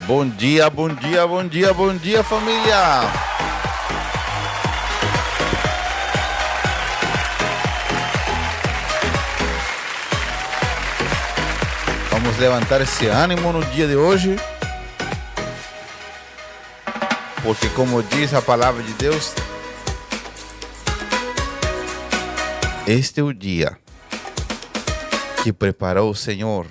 Bom dia, bom dia, bom dia, bom dia, família! Vamos levantar esse ânimo no dia de hoje, porque como diz a palavra de Deus, este é o dia que preparou o Senhor.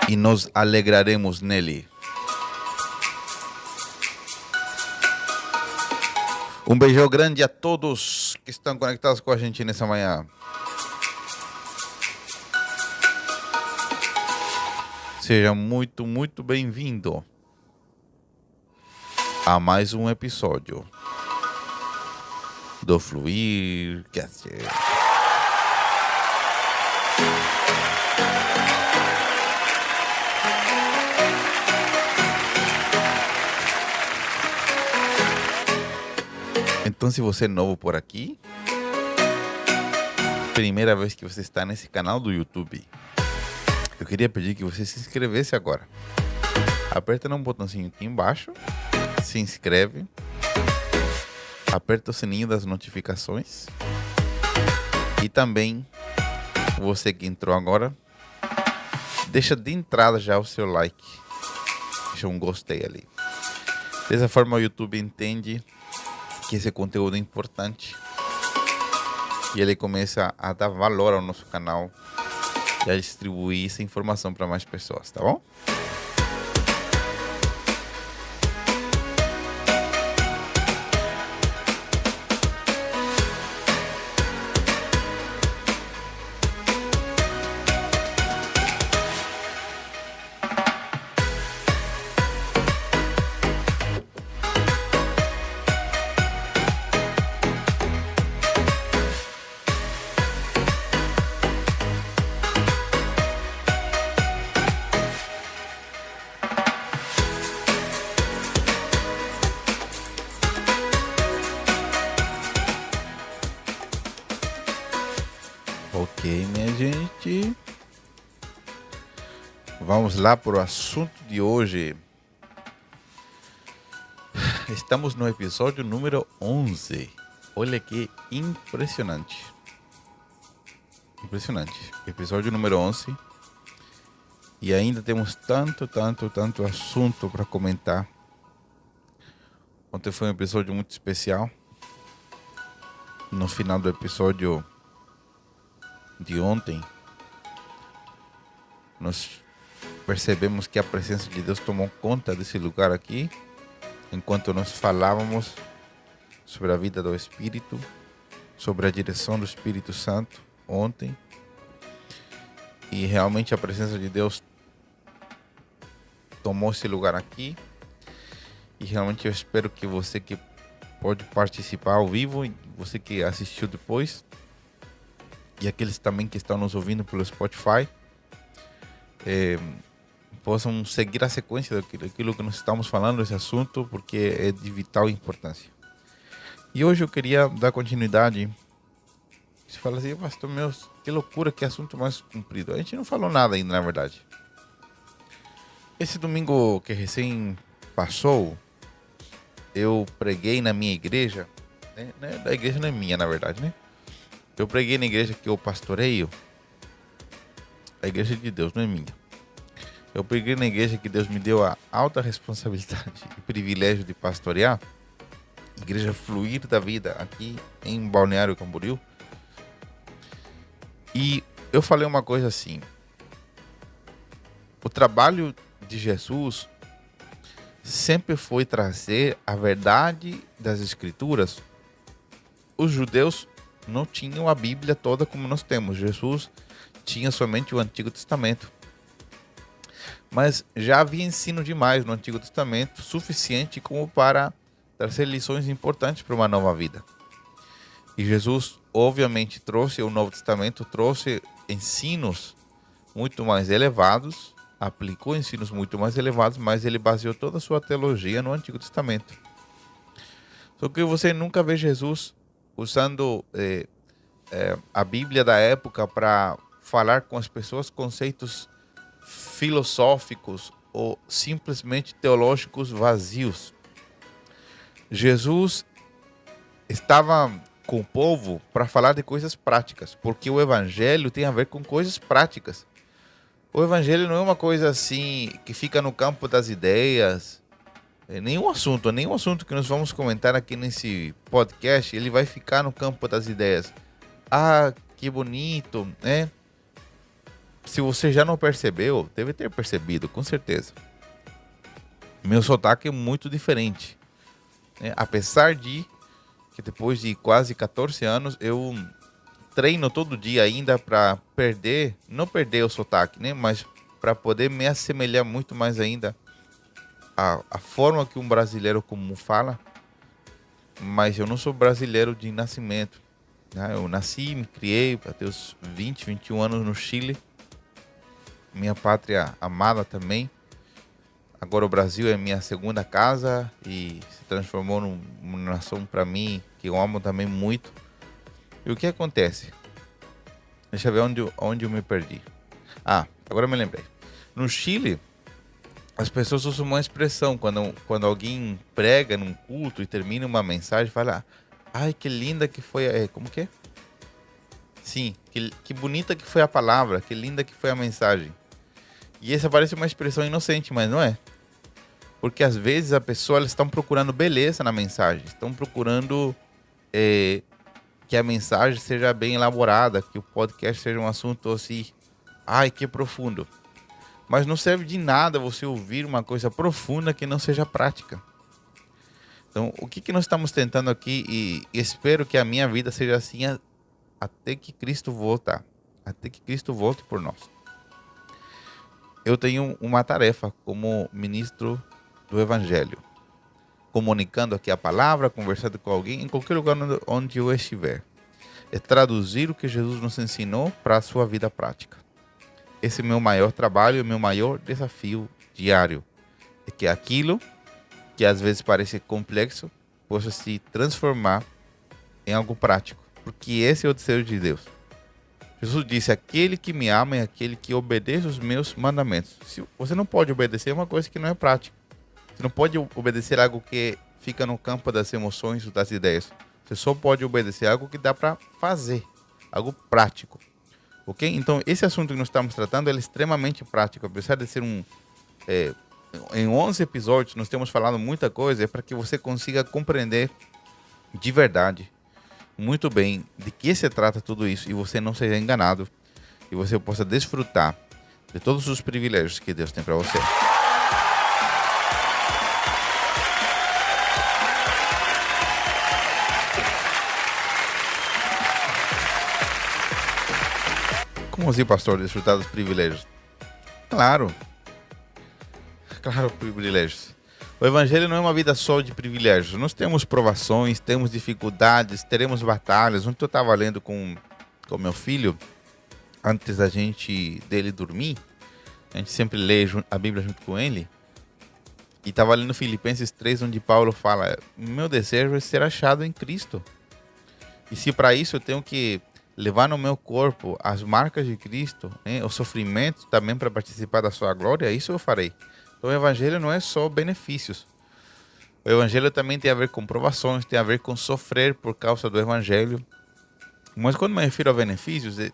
E nos alegraremos nele. Um beijo grande a todos que estão conectados com a gente nessa manhã. Seja muito, muito bem-vindo a mais um episódio do Fluircast. Então, se você é novo por aqui, primeira vez que você está nesse canal do YouTube, eu queria pedir que você se inscrevesse agora. Aperta no botãozinho aqui embaixo, se inscreve, aperta o sininho das notificações e também, você que entrou agora, deixa de entrada já o seu like, deixa um gostei ali. Dessa forma o YouTube entende que esse conteúdo é importante e ele começa a dar valor ao nosso canal e a distribuir essa informação para mais pessoas, tá bom? Ok, minha gente. Vamos lá para o assunto de hoje. Estamos no episódio número 11. Olha que impressionante. Impressionante. Episódio número 11. E ainda temos tanto assunto para comentar. Ontem foi um episódio muito especial. No final do episódio de ontem, nós percebemos que a presença de Deus tomou conta desse lugar aqui, enquanto nós falávamos sobre a vida do Espírito, sobre a direção do Espírito Santo ontem. E realmente a presença de Deus tomou esse lugar aqui. E realmente eu espero que você que pode participar ao vivo, e você que assistiu depois, e aqueles também que estão nos ouvindo pelo Spotify, possam seguir a sequência daquilo que nós estamos falando, esse assunto, porque é de vital importância. E hoje eu queria dar continuidade. Você fala assim, pastor, meu, que loucura, que assunto mais comprido. A gente não falou nada ainda, na verdade. Esse domingo que recém passou, eu preguei na minha igreja, né? A igreja não é minha, na verdade, né? Eu preguei na igreja que eu pastoreio. A igreja de Deus, não é minha. Eu preguei na igreja que Deus me deu a alta responsabilidade e privilégio de pastorear. Igreja Fluir da Vida, aqui em Balneário Camboriú. E eu falei uma coisa assim. O trabalho de Jesus sempre foi trazer a verdade das Escrituras. Os judeus não tinham a Bíblia toda como nós temos. Jesus tinha somente o Antigo Testamento. Mas já havia ensino demais no Antigo Testamento, suficiente como para trazer lições importantes para uma nova vida. E Jesus, obviamente, trouxe o Novo Testamento, trouxe ensinos muito mais elevados, aplicou ensinos muito mais elevados, mas ele baseou toda a sua teologia no Antigo Testamento. Só que você nunca vê Jesus usando a Bíblia da época para falar com as pessoas conceitos filosóficos ou simplesmente teológicos vazios. Jesus estava com o povo para falar de coisas práticas, porque o evangelho tem a ver com coisas práticas. O evangelho não é uma coisa assim que fica no campo das ideias. Nenhum assunto que nós vamos comentar aqui nesse podcast, ele vai ficar no campo das ideias. Ah, que bonito, né? Se você já não percebeu, deve ter percebido, com certeza. Meu sotaque é muito diferente, né? Apesar de que depois de quase 14 anos eu treino todo dia ainda para não perder o sotaque, né? Mas para poder me assemelhar muito mais ainda à forma que um brasileiro comum fala. Mas eu não sou brasileiro de nascimento, né? Eu nasci, me criei até os 20, 21 anos no Chile, minha pátria amada também. Agora o Brasil é minha segunda casa e se transformou numa nação para mim que eu amo também muito. E o que acontece? Deixa eu ver onde eu me perdi. Ah, agora eu me lembrei. No Chile, as pessoas usam uma expressão quando alguém prega num culto e termina uma mensagem, fala: ai, que linda que foi. Como que é? Sim, que bonita que foi a palavra, que linda que foi a mensagem. E essa parece uma expressão inocente, mas não é. Porque às vezes a pessoa elas estão procurando beleza na mensagem, estão procurando que a mensagem seja bem elaborada, que o podcast seja um assunto assim, ai, que profundo. Mas não serve de nada você ouvir uma coisa profunda que não seja prática. Então, o que nós estamos tentando aqui, e espero que a minha vida seja assim até que Cristo voltar, até que Cristo volte por nós. Eu tenho uma tarefa como ministro do Evangelho, comunicando aqui a palavra, conversando com alguém, em qualquer lugar onde eu estiver. É traduzir o que Jesus nos ensinou para a sua vida prática. Esse é o meu maior trabalho, o meu maior desafio diário. É que aquilo que às vezes parece complexo possa se transformar em algo prático. Porque esse é o desejo de Deus. Jesus disse: aquele que me ama é aquele que obedece os meus mandamentos. Se você não pode obedecer uma coisa que não é prática. Você não pode obedecer algo que fica no campo das emoções ou das ideias. Você só pode obedecer algo que dá para fazer, algo prático. Ok? Então, esse assunto que nós estamos tratando é extremamente prático. Apesar de ser em 11 episódios, nós temos falado muita coisa, é para que você consiga compreender de verdade, muito bem, de que se trata tudo isso e você não seja enganado e você possa desfrutar de todos os privilégios que Deus tem para você. Como assim, pastor, desfrutar dos privilégios? Claro, privilégios. O evangelho não é uma vida só de privilégios. Nós temos provações, temos dificuldades, teremos batalhas. Ontem eu estava lendo com meu filho, antes dele dormir. A gente sempre lê a Bíblia junto com ele. E estava lendo Filipenses 3, onde Paulo fala: meu desejo é ser achado em Cristo. E se para isso eu tenho que levar no meu corpo as marcas de Cristo, né, o sofrimento também para participar da sua glória, isso eu farei. Então o evangelho não é só benefícios. O evangelho também tem a ver com provações, tem a ver com sofrer por causa do evangelho. Mas quando me refiro a benefícios, é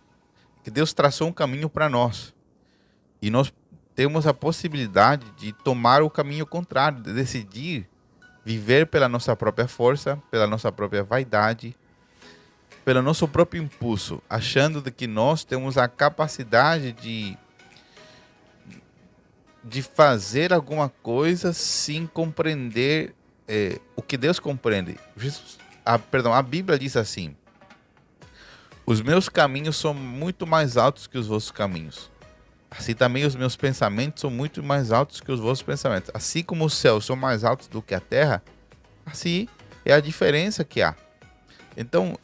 que Deus traçou um caminho para nós. E nós temos a possibilidade de tomar o caminho contrário, de decidir viver pela nossa própria força, pela nossa própria vaidade, pelo nosso próprio impulso, achando de que nós temos a capacidade de fazer alguma coisa sem compreender o que Deus compreende. A Bíblia diz assim: os meus caminhos são muito mais altos que os vossos caminhos. Assim também os meus pensamentos são muito mais altos que os vossos pensamentos. Assim como os céus são mais altos do que a terra, assim é a diferença que há. Então,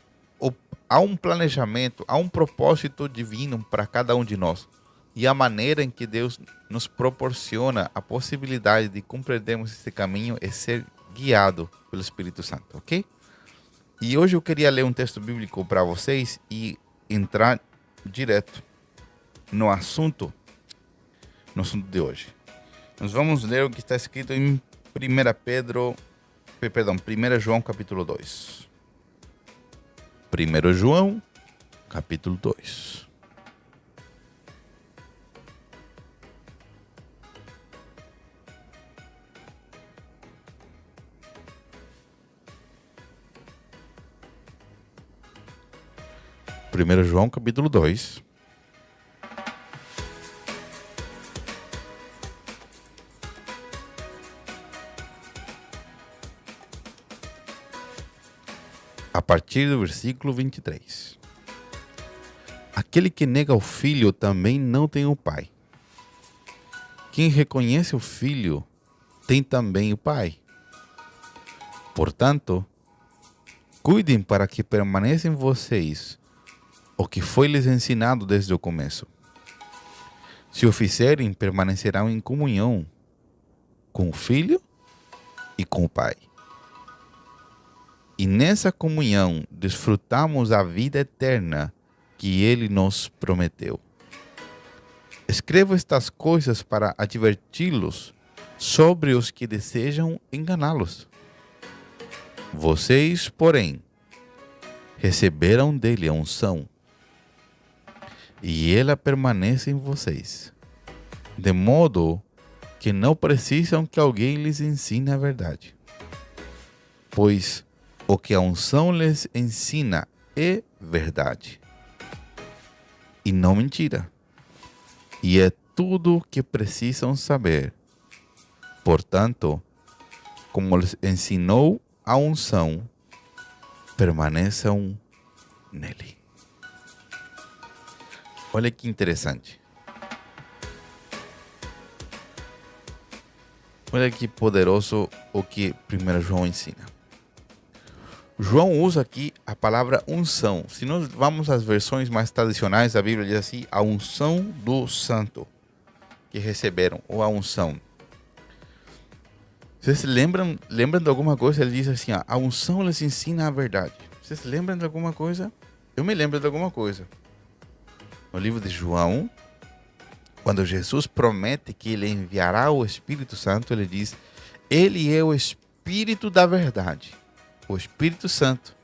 há um planejamento, há um propósito divino para cada um de nós. E a maneira em que Deus nos proporciona a possibilidade de compreendermos esse caminho é ser guiado pelo Espírito Santo, ok? E hoje eu queria ler um texto bíblico para vocês e entrar direto no assunto de hoje. Nós vamos ler o que está escrito em 1 João capítulo 2. 1 João capítulo 2. Primeiro João capítulo 2. A partir do versículo 23. Aquele que nega o Filho também não tem o Pai. Quem reconhece o Filho tem também o Pai. Portanto, cuidem para que permaneça em vocês o que foi lhes ensinado desde o começo. Se o fizerem, permanecerão em comunhão com o Filho e com o Pai. E nessa comunhão desfrutamos a vida eterna que Ele nos prometeu. Escrevo estas coisas para adverti-los sobre os que desejam enganá-los. Vocês, porém, receberam dele a unção, e ela permanece em vocês, de modo que não precisam que alguém lhes ensine a verdade. Pois o que a unção lhes ensina é verdade, e não mentira. E é tudo o que precisam saber. Portanto, como lhes ensinou a unção, permaneçam nele. Olha que interessante. Olha que poderoso o que 1 João ensina. João usa aqui a palavra unção. Se nós vamos às versões mais tradicionais da Bíblia, diz assim, a unção do santo que receberam, ou a unção. Vocês lembram de alguma coisa? Ele diz assim, a unção lhes ensina a verdade. Vocês lembram de alguma coisa? Eu me lembro de alguma coisa. No livro de João, quando Jesus promete que ele enviará o Espírito Santo, ele diz, ele é o Espírito da verdade. O Espírito Santo,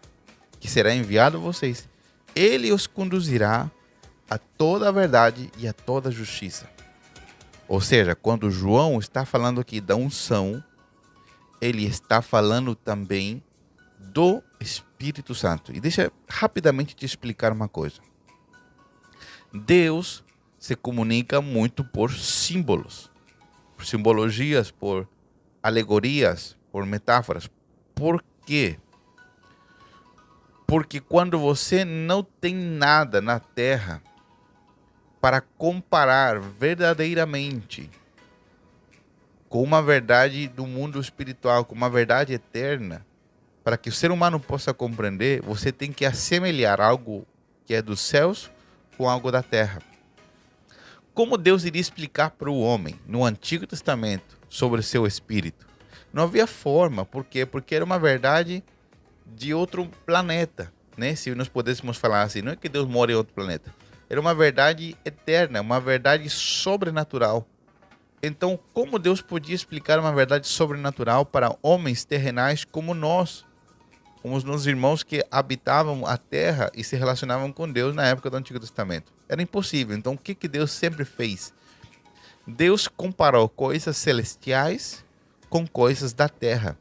que será enviado a vocês, ele os conduzirá a toda a verdade e a toda a justiça. Ou seja, quando João está falando aqui da unção, ele está falando também do Espírito Santo. E deixa rapidamente te explicar uma coisa. Deus se comunica muito por símbolos, por simbologias, por alegorias, por metáforas. Por quê? Porque quando você não tem nada na terra para comparar verdadeiramente com uma verdade do mundo espiritual, com uma verdade eterna, para que o ser humano possa compreender, você tem que assemelhar algo que é dos céus com algo da terra. Como Deus iria explicar para o homem no Antigo Testamento sobre o seu espírito? Não havia forma. Por quê? Porque era uma verdade de outro planeta, né? Se nós pudéssemos falar assim, não é que Deus mora em outro planeta. Era uma verdade eterna, uma verdade sobrenatural. Então, como Deus podia explicar uma verdade sobrenatural para homens terrenais como nós? Como os nossos irmãos que habitavam a terra e se relacionavam com Deus na época do Antigo Testamento. Era impossível. Então, o que Deus sempre fez? Deus comparou coisas celestiais com coisas da terra.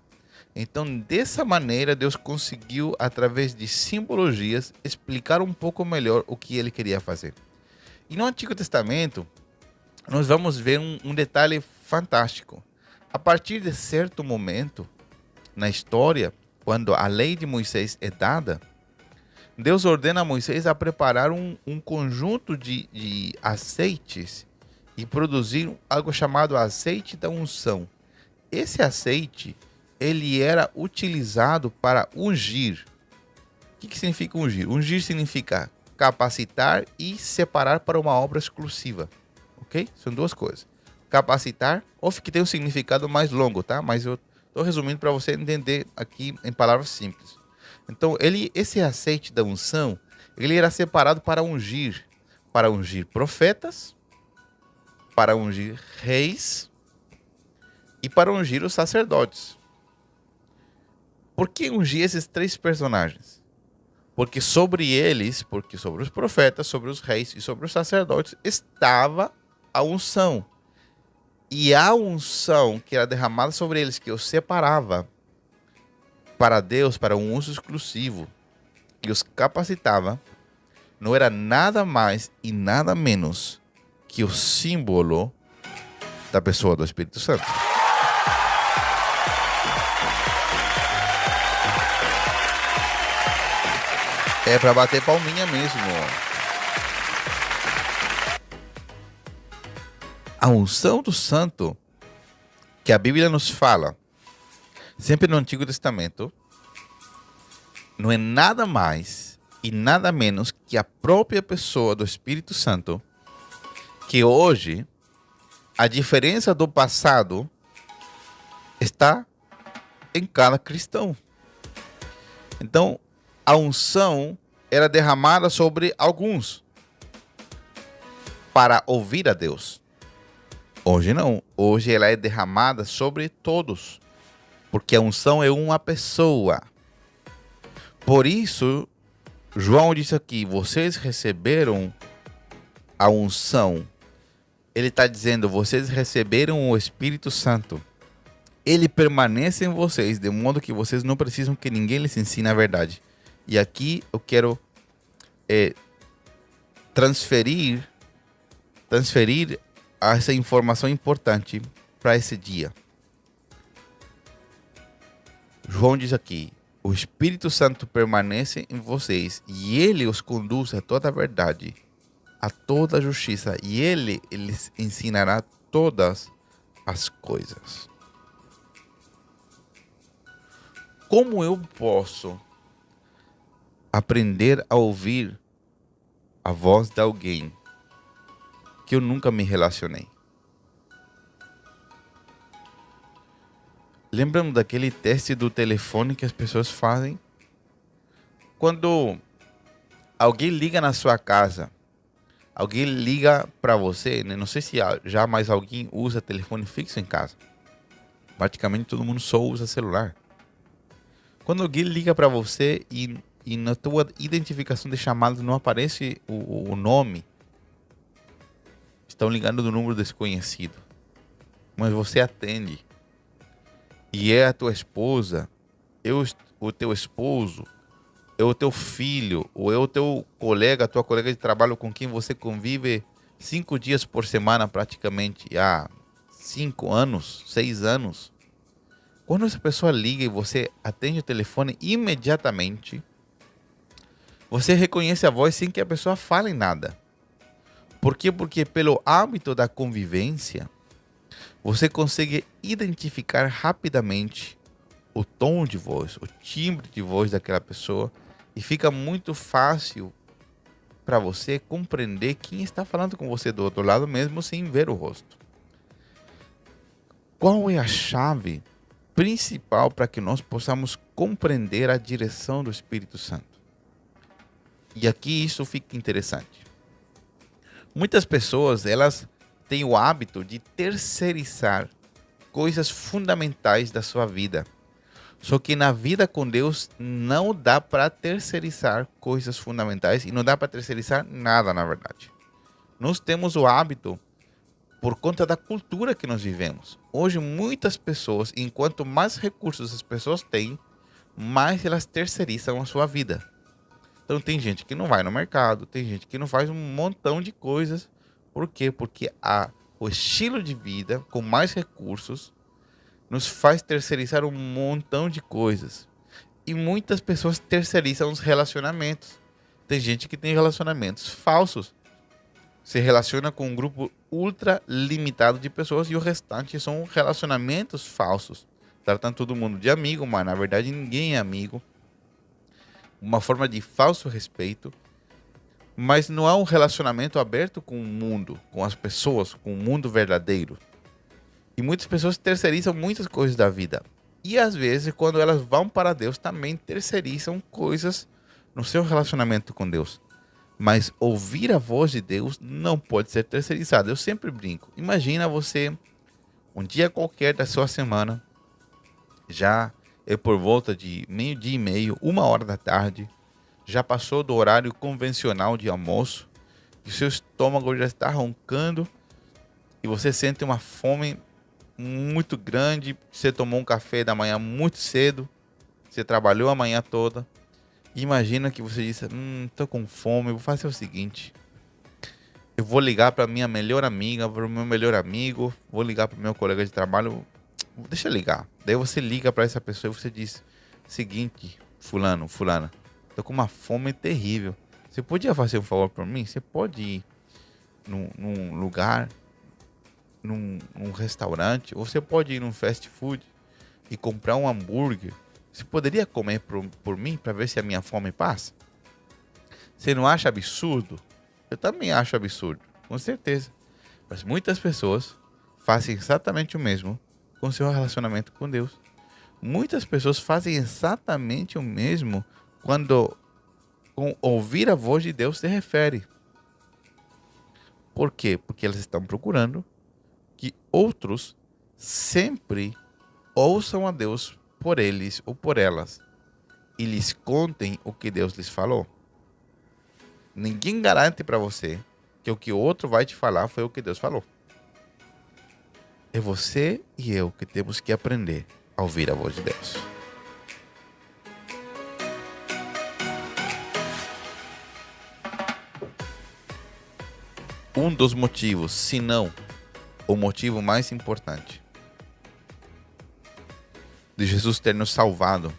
Então, dessa maneira, Deus conseguiu, através de simbologias, explicar um pouco melhor o que ele queria fazer. E no Antigo Testamento, nós vamos ver um detalhe fantástico. A partir de certo momento na história, quando a lei de Moisés é dada, Deus ordena a Moisés a preparar um conjunto de azeites e produzir algo chamado azeite da unção. Esse azeite, ele era utilizado para ungir. O que significa ungir? Ungir significa capacitar e separar para uma obra exclusiva. Ok? São duas coisas. Capacitar, ou que tem um significado mais longo, tá? Mas eu estou resumindo para você entender aqui em palavras simples. Então, esse azeite da unção, ele era separado para ungir, para ungir profetas, para ungir reis e para ungir os sacerdotes. Por que ungir esses 3 personagens? Porque sobre eles, porque sobre os profetas, sobre os reis e sobre os sacerdotes estava a unção. E a unção que era derramada sobre eles, que os separava para Deus, para um uso exclusivo, e os capacitava, não era nada mais e nada menos que o símbolo da pessoa do Espírito Santo. É para bater palminha mesmo. A unção do santo que a Bíblia nos fala, sempre no Antigo Testamento, não é nada mais e nada menos que a própria pessoa do Espírito Santo, que hoje, a diferença do passado está em cada cristão. Então, a unção era derramada sobre alguns para ouvir a Deus. Hoje não. Hoje ela é derramada sobre todos, porque a unção é uma pessoa. Por isso, João disse aqui, vocês receberam a unção. Ele está dizendo, vocês receberam o Espírito Santo. Ele permanece em vocês, de modo que vocês não precisam que ninguém lhes ensine a verdade. E aqui eu quero transferir essa informação importante para esse dia. João diz aqui, o Espírito Santo permanece em vocês e ele os conduz a toda a verdade, a toda a justiça, e ele lhes ensinará todas as coisas. Como eu posso aprender a ouvir a voz de alguém que eu nunca me relacionei? Lembram daquele teste do telefone que as pessoas fazem? Quando alguém liga na sua casa, alguém liga para você, né? Não sei se já mais alguém usa telefone fixo em casa. Praticamente todo mundo só usa celular. Quando alguém liga para você e na tua identificação de chamada não aparece o nome, estão ligando do número desconhecido, mas você atende. E é a tua esposa, o teu esposo, é o teu filho, ou é o teu colega, a tua colega de trabalho com quem você convive 5 dias por semana praticamente há 5 anos, 6 anos. Quando essa pessoa liga e você atende o telefone imediatamente, você reconhece a voz sem que a pessoa fale nada. Por quê? Porque pelo hábito da convivência, você consegue identificar rapidamente o tom de voz, o timbre de voz daquela pessoa, e fica muito fácil para você compreender quem está falando com você do outro lado, mesmo sem ver o rosto. Qual é a chave principal para que nós possamos compreender a direção do Espírito Santo? E aqui isso fica interessante. Muitas pessoas, elas têm o hábito de terceirizar coisas fundamentais da sua vida. Só que na vida com Deus não dá para terceirizar coisas fundamentais e não dá para terceirizar nada, na verdade. Nós temos o hábito por conta da cultura que nós vivemos. Hoje muitas pessoas, enquanto mais recursos as pessoas têm, mais elas terceirizam a sua vida. Então tem gente que não vai no mercado, tem gente que não faz um montão de coisas. Por quê? Porque o estilo de vida com mais recursos nos faz terceirizar um montão de coisas. E muitas pessoas terceirizam os relacionamentos. Tem gente que tem relacionamentos falsos. Se relaciona com um grupo ultra limitado de pessoas e o restante são relacionamentos falsos. Tratando todo mundo de amigo, mas na verdade ninguém é amigo. Uma forma de falso respeito. Mas não há um relacionamento aberto com o mundo, com as pessoas, com o mundo verdadeiro. E muitas pessoas terceirizam muitas coisas da vida. E às vezes, quando elas vão para Deus, também terceirizam coisas no seu relacionamento com Deus. Mas ouvir a voz de Deus não pode ser terceirizado. Eu sempre brinco. Imagina você, um dia qualquer da sua semana, já é por volta de 12:30, 1 hora da tarde, já passou do horário convencional de almoço, e o seu estômago já está roncando, e você sente uma fome muito grande, você tomou um café da manhã muito cedo, você trabalhou a manhã toda. Imagina que você disse, tô com fome, eu vou fazer o seguinte, eu vou ligar para minha melhor amiga, para o meu melhor amigo, vou ligar para o meu colega de trabalho, deixa eu ligar. Daí você liga para essa pessoa e você diz, seguinte, fulana, tô com uma fome terrível, você podia fazer um favor por mim? Você pode ir num lugar, num restaurante, ou você pode ir num fast food e comprar um hambúrguer. Você poderia comer por mim para ver se a minha fome passa? Você não acha absurdo? Eu também acho absurdo, com certeza. Mas muitas pessoas fazem exatamente o mesmo com seu relacionamento com Deus. Muitas pessoas fazem exatamente o mesmo quando com ouvir a voz de Deus se refere. Por quê? Porque elas estão procurando que outros sempre ouçam a Deus por eles ou por elas e lhes contem o que Deus lhes falou. Ninguém garante para você que o que o outro vai te falar foi o que Deus falou. É você e eu que temos que aprender a ouvir a voz de Deus. Um dos motivos, se não o motivo mais importante de Jesus ter nos salvado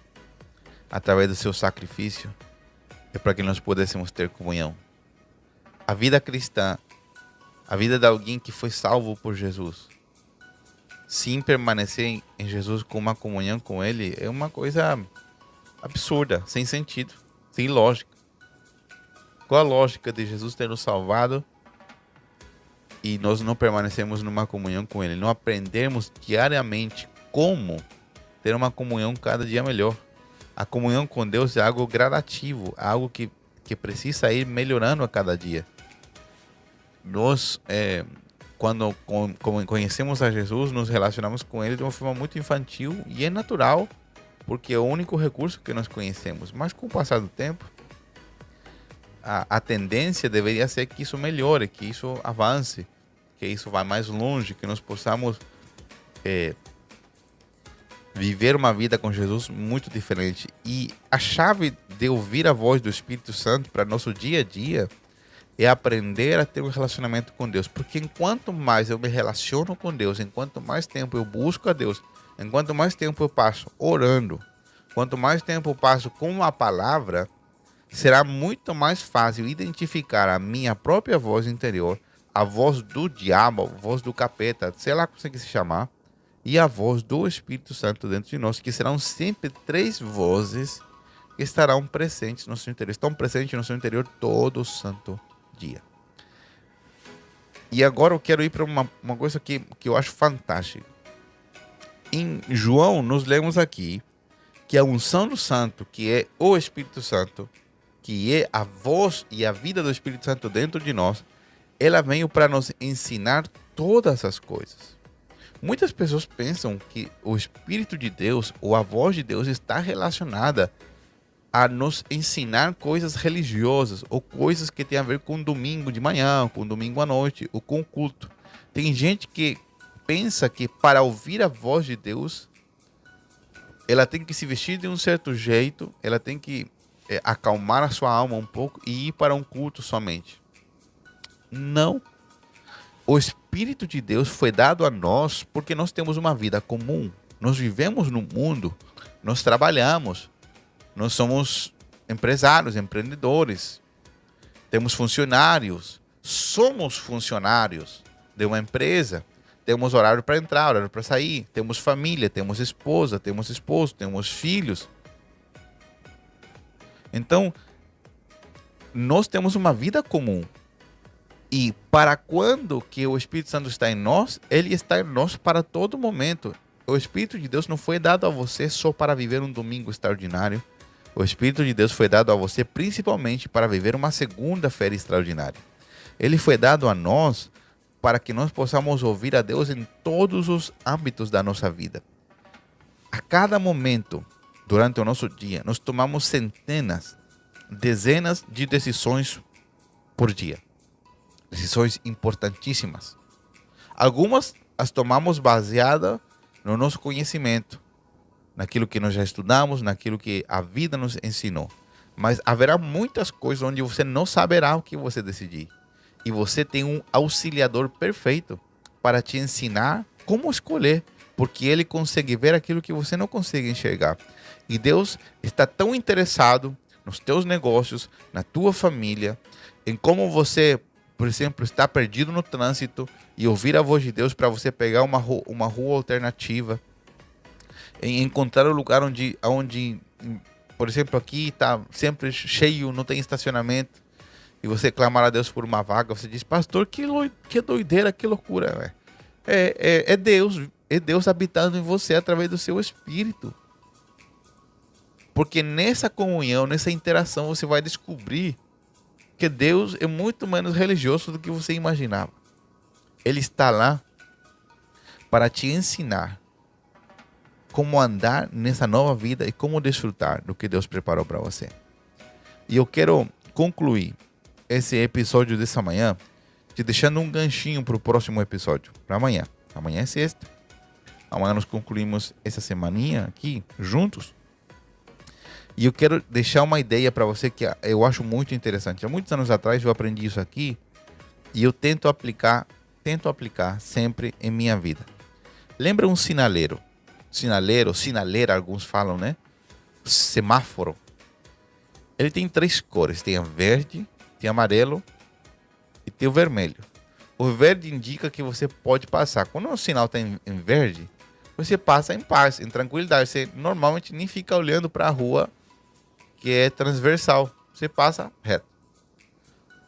através do seu sacrifício é para que nós pudéssemos ter comunhão. A vida cristã, a vida de alguém que foi salvo por Jesus, sim, permanecer em Jesus com uma comunhão com Ele é uma coisa absurda, sem sentido, sem lógica. Qual a lógica de Jesus ter nos salvado e nós não permanecemos numa comunhão com Ele? Não aprendemos diariamente como ter uma comunhão cada dia melhor. A comunhão com Deus é algo gradativo, algo que precisa ir melhorando a cada dia. Nós, quando conhecemos a Jesus, nos relacionamos com Ele de uma forma muito infantil e é natural, porque é o único recurso que nós conhecemos. Mas com o passar do tempo, a tendência deveria ser que isso melhore, que isso avance, que isso vá mais longe, que nós possamos viver uma vida com Jesus muito diferente. E a chave de ouvir a voz do Espírito Santo para nosso dia a dia é aprender a ter um relacionamento com Deus. Porque enquanto mais eu me relaciono com Deus, enquanto mais tempo eu busco a Deus, enquanto mais tempo eu passo orando, quanto mais tempo eu passo com a palavra, será muito mais fácil identificar a minha própria voz interior, a voz do diabo, a voz do capeta, sei lá como você quer se chamar, e a voz do Espírito Santo dentro de nós, que serão sempre 3 vozes que estarão presentes no seu interior. Estão presentes no seu interior todo o santo dia. E agora eu quero ir para uma coisa que eu acho fantástica. Em João, nós lemos aqui que a unção do Santo, que é o Espírito Santo, que é a voz e a vida do Espírito Santo dentro de nós, ela veio para nos ensinar todas as coisas. Muitas pessoas pensam que o Espírito de Deus ou a voz de Deus está relacionada a nos ensinar coisas religiosas ou coisas que têm a ver com domingo de manhã, com domingo à noite ou com culto. Tem gente que pensa que para ouvir a voz de Deus, ela tem que se vestir de um certo jeito, ela tem que acalmar a sua alma um pouco e ir para um culto somente. Não. O Espírito de Deus foi dado a nós porque nós temos uma vida comum. Nós vivemos no mundo, nós trabalhamos, nós somos empresários, empreendedores, temos funcionários, somos funcionários de uma empresa, temos horário para entrar, horário para sair, temos família, temos esposa, temos esposo, temos filhos. Então, nós temos uma vida comum. E para quando que o Espírito Santo está em nós, ele está em nós para todo momento. O Espírito de Deus não foi dado a você só para viver um domingo extraordinário. O Espírito de Deus foi dado a você principalmente para viver uma segunda-feira extraordinária. Ele foi dado a nós para que nós possamos ouvir a Deus em todos os âmbitos da nossa vida. A cada momento, durante o nosso dia, nós tomamos centenas, dezenas de decisões por dia. Decisões importantíssimas. Algumas as tomamos baseadas no nosso conhecimento, naquilo que nós já estudamos, naquilo que a vida nos ensinou. Mas haverá muitas coisas onde você não saberá o que você decidir. E você tem um auxiliador perfeito para te ensinar como escolher, porque ele consegue ver aquilo que você não consegue enxergar. E Deus está tão interessado nos teus negócios, na tua família, em como você, por exemplo, está perdido no trânsito e ouvir a voz de Deus para você pegar uma rua alternativa, em encontrar um lugar onde, por exemplo, aqui está sempre cheio, não tem estacionamento, e você clamar a Deus por uma vaga. Você diz: pastor, que doideira, que loucura, véio. É Deus habitando em você através do seu Espírito. Porque nessa comunhão, nessa interação, você vai descobrir que Deus é muito menos religioso do que você imaginava. Ele está lá para te ensinar como andar nessa nova vida e como desfrutar do que Deus preparou para você. E eu quero concluir esse episódio dessa manhã te deixando um ganchinho para o próximo episódio, para amanhã. Amanhã é sexta. Amanhã nós concluímos essa semaninha aqui juntos. E eu quero deixar uma ideia para você que eu acho muito interessante. Há muitos anos atrás eu aprendi isso aqui e eu tento aplicar sempre em minha vida. Lembra um sinaleiro? Sinaleira, alguns falam, né? Semáforo. Ele tem 3 cores. Tem a verde, tem amarelo e tem o vermelho. O verde indica que você pode passar. Quando o sinal está em verde, você passa em paz, em tranquilidade. Você normalmente nem fica olhando para a rua que é transversal. Você passa reto.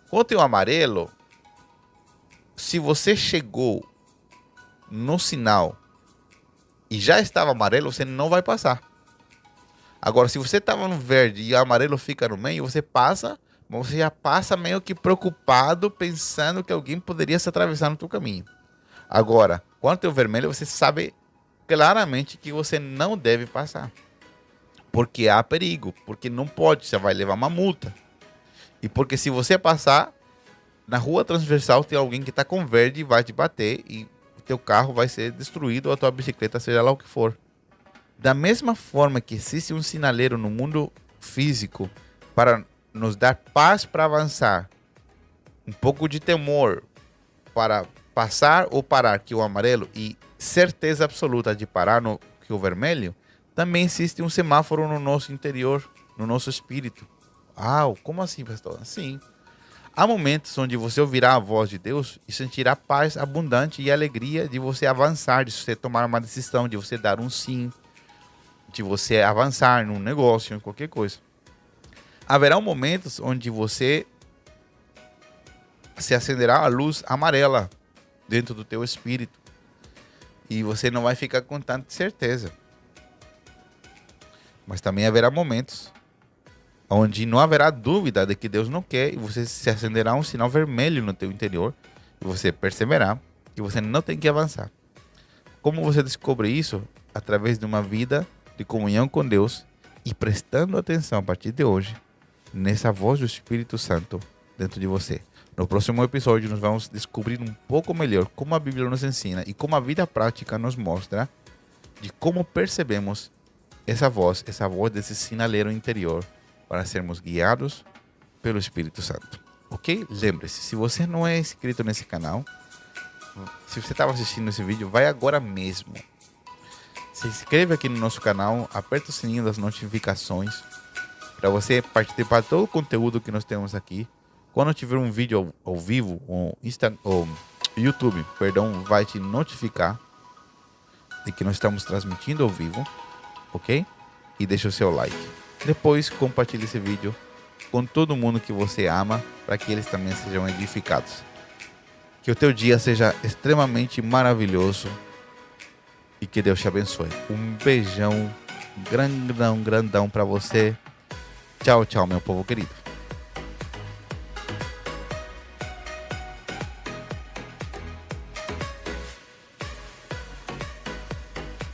Quando tem o amarelo, se você chegou no sinal e já estava amarelo, você não vai passar. Agora, se você estava no verde e o amarelo fica no meio, você passa, mas você já passa meio que preocupado, pensando que alguém poderia se atravessar no seu caminho. Agora, quando tem o vermelho, você sabe claramente que você não deve passar. Porque há perigo, porque não pode, você vai levar uma multa. E porque se você passar, na rua transversal tem alguém que está com verde e vai te bater e o teu carro vai ser destruído ou a tua bicicleta, seja lá o que for. Da mesma forma que existe um sinaleiro no mundo físico para nos dar paz para avançar, um pouco de temor para passar ou parar, que é o amarelo, e certeza absoluta de parar, que é o vermelho, também existe um semáforo no nosso interior, no nosso espírito. Como assim, pastor? Sim. Há momentos onde você ouvirá a voz de Deus e sentirá paz abundante e alegria de você avançar, de você tomar uma decisão, de você dar um sim, de você avançar num negócio, em qualquer coisa. Haverá momentos onde você se acenderá a luz amarela dentro do teu espírito e você não vai ficar com tanta certeza. Mas também haverá momentos onde não haverá dúvida de que Deus não quer e você se acenderá um sinal vermelho no teu interior e você perceberá que você não tem que avançar. Como você descobre isso? Através de uma vida de comunhão com Deus e prestando atenção a partir de hoje nessa voz do Espírito Santo dentro de você. No próximo episódio nós vamos descobrir um pouco melhor como a Bíblia nos ensina e como a vida prática nos mostra de como percebemos essa voz desse sinaleiro interior para sermos guiados pelo Espírito Santo. Ok? Lembre-se, se você não é inscrito nesse canal, se você estava assistindo esse vídeo, vai agora mesmo. Se inscreve aqui no nosso canal, aperta o sininho das notificações para você participar de todo o conteúdo que nós temos aqui. Quando tiver um vídeo ao vivo, o YouTube, vai te notificar de que nós estamos transmitindo ao vivo. Ok? E deixa o seu like. Depois compartilhe esse vídeo com todo mundo que você ama, para que eles também sejam edificados. Que o teu dia seja extremamente maravilhoso e que Deus te abençoe. Um beijão grandão para você Tchau, tchau, meu povo querido.